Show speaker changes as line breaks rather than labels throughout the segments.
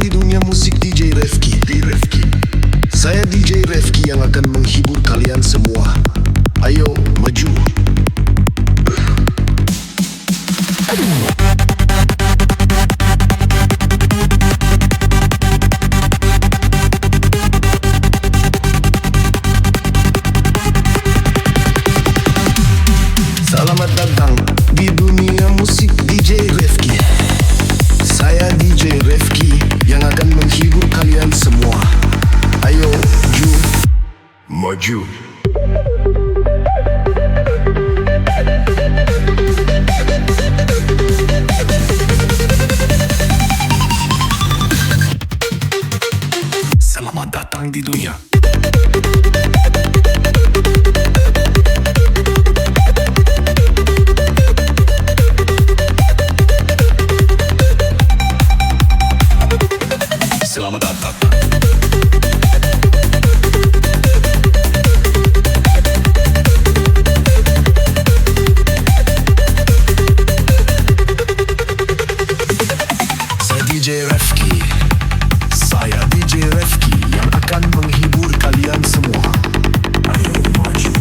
di dunia musik DJ R3FK. Saya DJ R3FK yang akan menghibur kalian semua. Ayo, maju. Selamat datang di dunia musik DJ R3FK. Saya DJ R3FK yang akan menghibur kalian semua. Ayo, maju. Selamat datang di dunia. Selamat datang. Saya DJ R3FK. Saya DJ R3FK yang akan menghibur kalian semua. Ayo maju.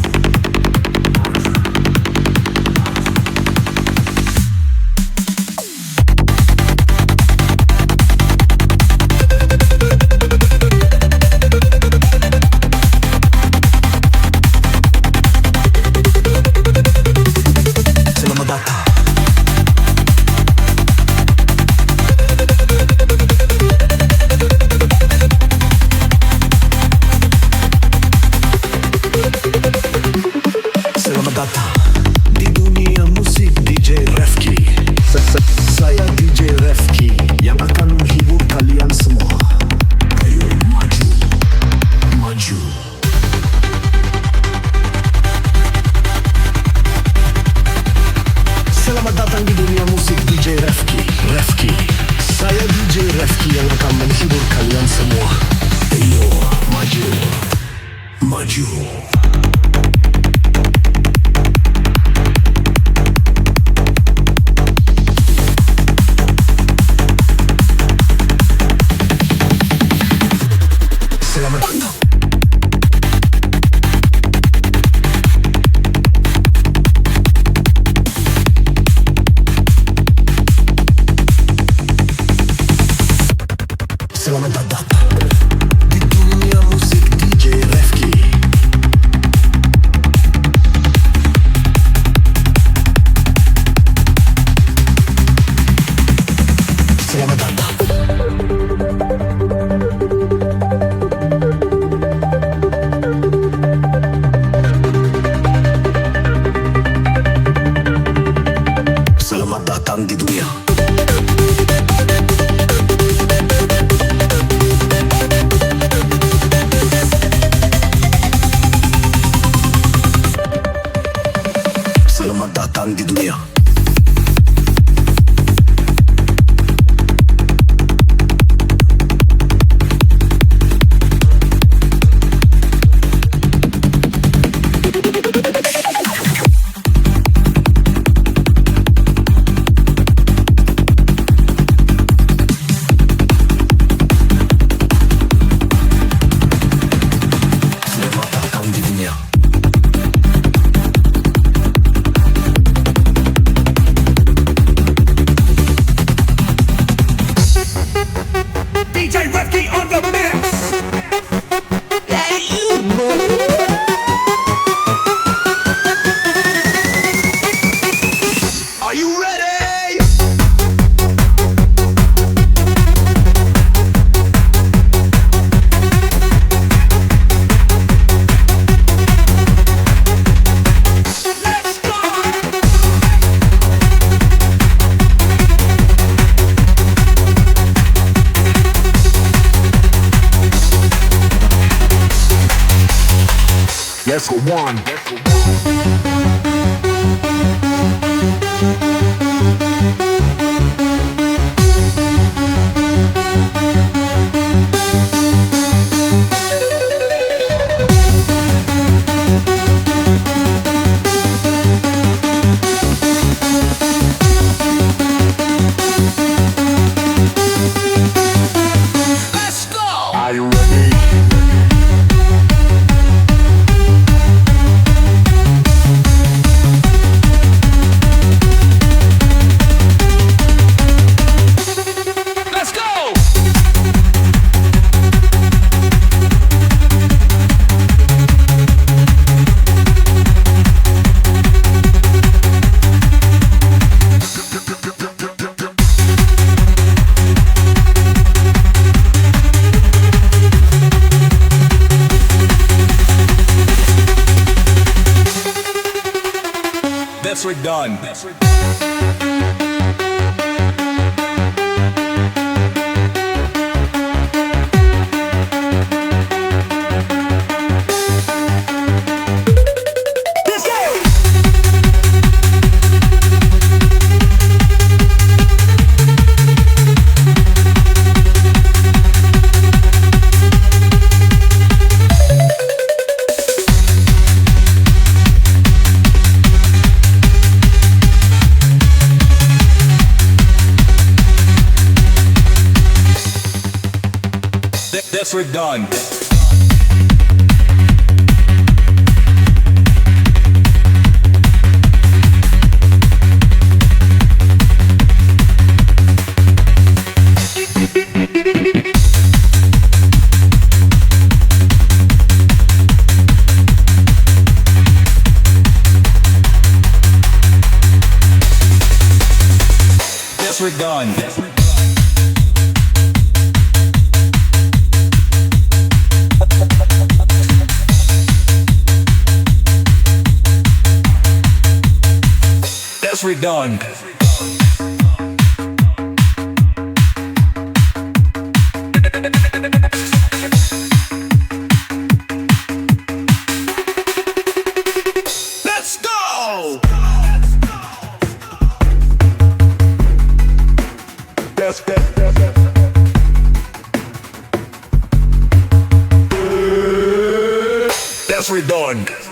Selamat datang di dunia musik DJ R3FK. Saya DJ R3FK yang akan menghibur kalian semua. Ayo maju, maju. Selamat datang di dunia musik DJ R3FK. Saya DJ R3FK yang akan menghibur kalian semua. Ayo maju, maju. Selamat datang. Selamat datang di dunia musik DJ R3FK. Selamat datang. Selamat datang di dunia. Selamat datang di dunia.
DJ R3FK on the mix. Are you ready? Let's go.
Let's go one.
redone. That's redone. That's redone. That's redone. Let's go. That's redone.